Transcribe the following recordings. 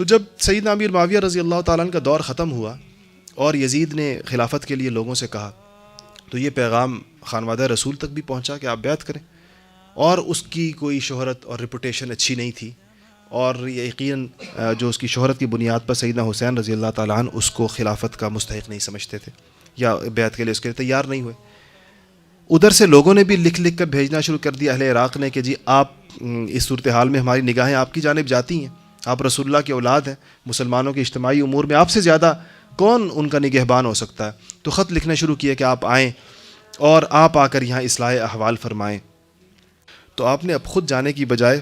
تو جب سیدنا امیر معاویہ رضی اللہ تعالیٰ عنہ کا دور ختم ہوا اور یزید نے خلافت کے لیے لوگوں سے کہا تو یہ پیغام خانوادہ رسول تک بھی پہنچا کہ آپ بیعت کریں، اور اس کی کوئی شہرت اور ریپوٹیشن اچھی نہیں تھی، اور یقیناً جو اس کی شہرت کی بنیاد پر سیدنا حسین رضی اللہ تعالیٰ عنہ اس کو خلافت کا مستحق نہیں سمجھتے تھے یا بیعت کے لیے اس کے لیے تیار نہیں ہوئے۔ ادھر سے لوگوں نے بھی لکھ لکھ کر بھیجنا شروع کر دیا اہل عراق نے کہ جی آپ اس صورتحال میں ہماری نگاہیں آپ کی جانب جاتی ہیں، آپ رسول اللہ کی اولاد ہیں، مسلمانوں کے اجتماعی امور میں آپ سے زیادہ کون ان کا نگہبان ہو سکتا ہے۔ تو خط لکھنا شروع کیا کہ آپ آئیں اور آپ آ کر یہاں اصلاح احوال فرمائیں۔ تو آپ نے اب خود جانے کی بجائے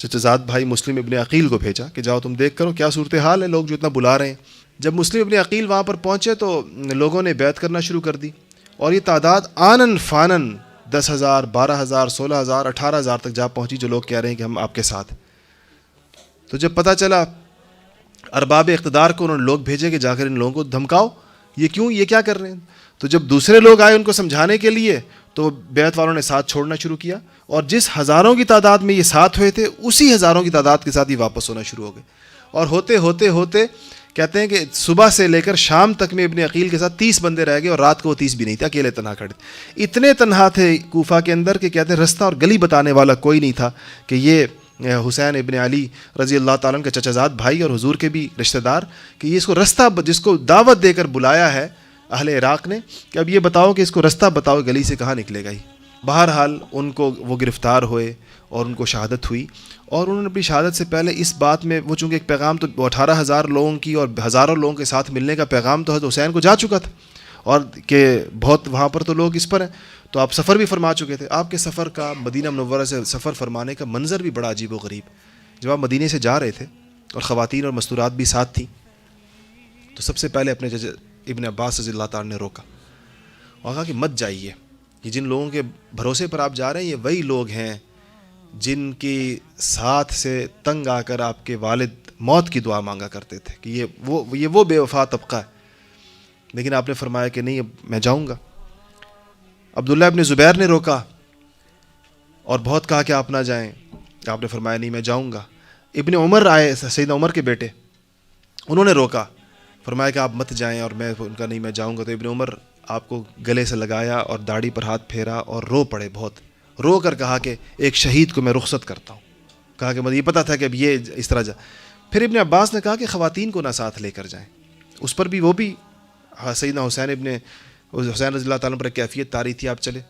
چچا زاد بھائی مسلم ابن عقیل کو بھیجا کہ جاؤ تم دیکھ کرو کیا صورتحال ہے، لوگ جو اتنا بلا رہے ہیں۔ جب مسلم ابن عقیل وہاں پر پہنچے تو لوگوں نے بیعت کرنا شروع کر دی، اور یہ تعداد آنن فانن 10,000 12,000 16,000 18,000 تک جا پہنچی، جو لوگ کہہ رہے ہیں کہ ہم آپ کے ساتھ ہیں۔ تو جب پتہ چلا ارباب اقتدار کو انہوں نے لوگ بھیجے کہ جا کر ان لوگوں کو دھمکاؤ، یہ کیوں، یہ کیا کر رہے ہیں۔ تو جب دوسرے لوگ آئے ان کو سمجھانے کے لیے تو بیعت والوں نے ساتھ چھوڑنا شروع کیا، اور جس ہزاروں کی تعداد میں یہ ساتھ ہوئے تھے اسی ہزاروں کی تعداد کے ساتھ یہ واپس ہونا شروع ہو گئے، اور ہوتے ہوتے ہوتے کہتے ہیں کہ صبح سے لے کر شام تک میں ابن عقیل کے ساتھ 30 بندے رہ گئے، اور رات کو وہ 30 بھی نہیں تھے، اکیلے تنہا کھڑے تھے۔ اتنے تنہا تھے کوفہ کے اندر کہ کہتے ہیں رستہ اور گلی بتانے والا کوئی نہیں تھا کہ یہ حسین ابن علی رضی اللہ تعالیٰ عنہ کے چچا زاد بھائی اور حضور کے بھی رشتہ دار، کہ یہ اس کو رستہ، جس کو دعوت دے کر بلایا ہے اہل عراق نے کہ اب یہ بتاؤ کہ اس کو رستہ بتاؤ، گلی سے کہاں نکلے گا ہی۔ بہرحال ان کو وہ گرفتار ہوئے اور ان کو شہادت ہوئی، اور انہوں نے اپنی شہادت سے پہلے اس بات میں، وہ چونکہ ایک پیغام تو 18,000 لوگوں کی اور ہزاروں لوگوں کے ساتھ ملنے کا پیغام تو حضرت حسین کو جا چکا تھا، اور کہ بہت وہاں پر تو لوگ اس پر ہیں، تو آپ سفر بھی فرما چکے تھے۔ آپ کے سفر کا، مدینہ منورہ سے سفر فرمانے کا منظر بھی بڑا عجیب و غریب۔ جب آپ مدینے سے جا رہے تھے اور خواتین اور مستورات بھی ساتھ تھیں، تو سب سے پہلے اپنے ابن عباس رضی اللہ تعالیٰ نے روکا اور کہا کہ مت جائیے، یہ جن لوگوں کے بھروسے پر آپ جا رہے ہیں یہ وہی لوگ ہیں جن کی ساتھ سے تنگ آ کر آپ کے والد موت کی دعا مانگا کرتے تھے کہ یہ وہ بے وفا طبقہ ہے۔ لیکن آپ نے فرمایا کہ نہیں، اب میں جاؤں گا۔ عبداللہ ابن زبیر نے روکا اور بہت کہا کہ آپ نہ جائیں، آپ نے فرمایا نہیں، میں جاؤں گا۔ ابن عمر آئے، سیدنا عمر کے بیٹے، انہوں نے روکا، فرمایا کہ آپ مت جائیں، اور میں ان کا نہیں، میں جاؤں گا۔ تو ابن عمر آپ کو گلے سے لگایا اور داڑھی پر ہاتھ پھیرا اور رو پڑے، بہت رو کر کہا کہ ایک شہید کو میں رخصت کرتا ہوں۔ کہا کہ مجھے یہ پتہ تھا کہ اب یہ اس طرح پھر ابن عباس نے کہا کہ خواتین کو نہ ساتھ لے کر جائیں، اس پر بھی وہ بھی سیدنا حسین رضی اللہ تعالیٰ پر کیفیت طاری تھی، آپ چلے۔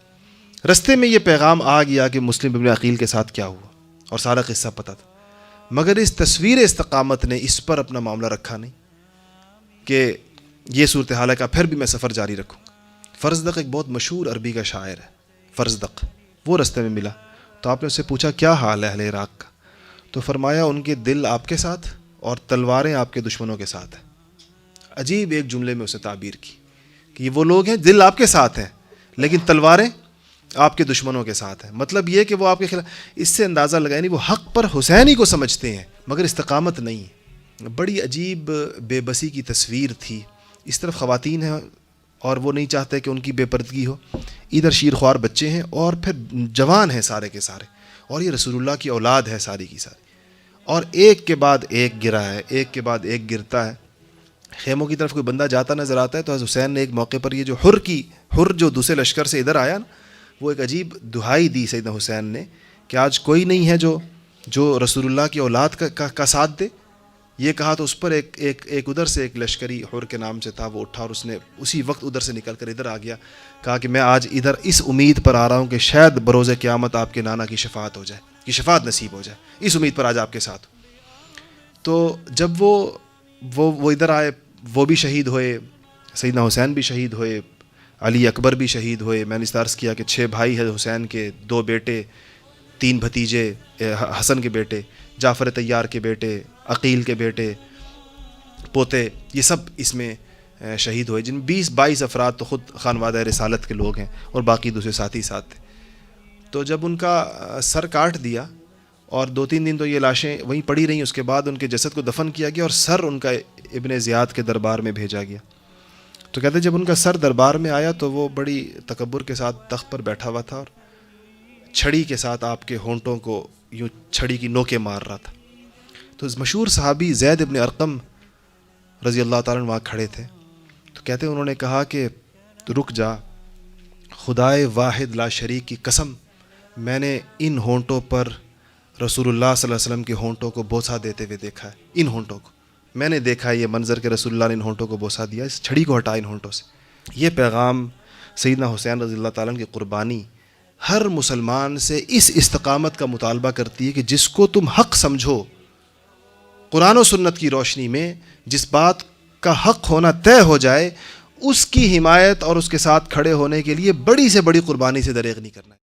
رستے میں یہ پیغام آ گیا کہ مسلم ابن عقیل کے ساتھ کیا ہوا، اور سارا قصہ پتہ تھا، مگر اس تصویر استقامت نے اس پر اپنا معاملہ رکھا نہیں کہ یہ صورتحال ہے کہ پھر بھی میں سفر جاری رکھوں۔ فرزدق ایک بہت مشہور عربی کا شاعر ہے، فرزدق، وہ رستے میں ملا، تو آپ نے اس سے پوچھا کیا حال ہے اہل عراق کا، تو فرمایا ان کے دل آپ کے ساتھ اور تلواریں آپ کے دشمنوں کے ساتھ ہیں۔ عجیب ایک جملے میں اسے تعبیر کی کہ یہ وہ لوگ ہیں دل آپ کے ساتھ ہیں لیکن تلواریں آپ کے دشمنوں کے ساتھ ہیں، مطلب یہ کہ وہ آپ کے خلاف، اس سے اندازہ لگائے نہیں، وہ حق پر حسین ہی کو سمجھتے ہیں مگر استقامت نہیں ہے۔ بڑی عجیب بے بسی کی تصویر تھی۔ اس طرف خواتین ہیں اور وہ نہیں چاہتے کہ ان کی بے پردگی ہو، ادھر شیرخوار بچے ہیں اور پھر جوان ہیں سارے کے سارے، اور یہ رسول اللہ کی اولاد ہے ساری کی ساری، اور ایک کے بعد ایک گرا ہے، ایک کے بعد ایک گرتا ہے۔ خیموں کی طرف کوئی بندہ جاتا نظر آتا ہے تو حضرت حسین نے ایک موقع پر یہ جو حر جو دوسرے لشکر سے ادھر آیا نا، وہ ایک عجیب دہائی دی سیدنا حسین نے کہ آج کوئی نہیں ہے جو رسول اللہ کی اولاد کا ساتھ دے۔ یہ کہا تو اس پر ایک ادھر سے ایک لشکری حر کے نام سے تھا، وہ اٹھا اور اس نے اسی وقت ادھر سے نکل کر ادھر آ گیا، کہا کہ میں آج ادھر اس امید پر آ رہا ہوں کہ شاید بروز قیامت آپ کے نانا کی شفاعت ہو جائے، کی شفاعت نصیب ہو جائے، اس امید پر آج آپ کے ساتھ۔ تو جب وہ ادھر آئے، وہ بھی شہید ہوئے، سیدنا حسین بھی شہید ہوئے، علی اکبر بھی شہید ہوئے۔ میں نے اس طرح عرض کیا کہ 6 بھائی ہیں حسین کے، 2 بیٹے، 3 بھتیجے، حسن کے بیٹے، جعفر طیار کے بیٹے، عقیل کے بیٹے، پوتے، یہ سب اس میں شہید ہوئے، جن 20-22 افراد تو خود خانوادہ رسالت کے لوگ ہیں اور باقی دوسرے ساتھی ساتھ تھے۔ تو جب ان کا سر کاٹ دیا اور 2-3 دن تو یہ لاشیں وہیں پڑی رہیں، اس کے بعد ان کے جسد کو دفن کیا گیا اور سر ان کا ابن زیاد کے دربار میں بھیجا گیا۔ تو کہتے ہیں جب ان کا سر دربار میں آیا تو وہ بڑی تکبر کے ساتھ تخت پر بیٹھا ہوا تھا اور چھڑی کے ساتھ آپ کے ہونٹوں کو یوں چھڑی کی نوکیں مار رہا تھا۔ تو مشہور صحابی زید ابن ارقم رضی اللہ تعالیٰ عنہ وہاں کھڑے تھے. تو کہتے ہیں انہوں نے کہا کہ رک جا، خدائے واحد لا شریک کی قسم، میں نے ان ہونٹوں پر رسول اللہ صلی اللہ علیہ وسلم کے ہونٹوں کو بوسہ دیتے ہوئے دیکھا ہے. ان ہونٹوں کو میں نے دیکھا ہے، یہ منظر کہ رسول اللہ نے ان ہونٹوں کو بوسہ دیا، اس چھڑی کو ہٹا ان ہونٹوں سے. یہ پیغام سیدنا حسین رضی اللہ تعالیٰ عنہ کی قربانی ہر مسلمان سے اس استقامت کا مطالبہ کرتی ہے کہ جس کو تم حق سمجھو، قرآن و سنت کی روشنی میں جس بات کا حق ہونا طے ہو جائے، اس کی حمایت اور اس کے ساتھ کھڑے ہونے کے لیے بڑی سے بڑی قربانی سے دریغ نہیں کرنا ہے.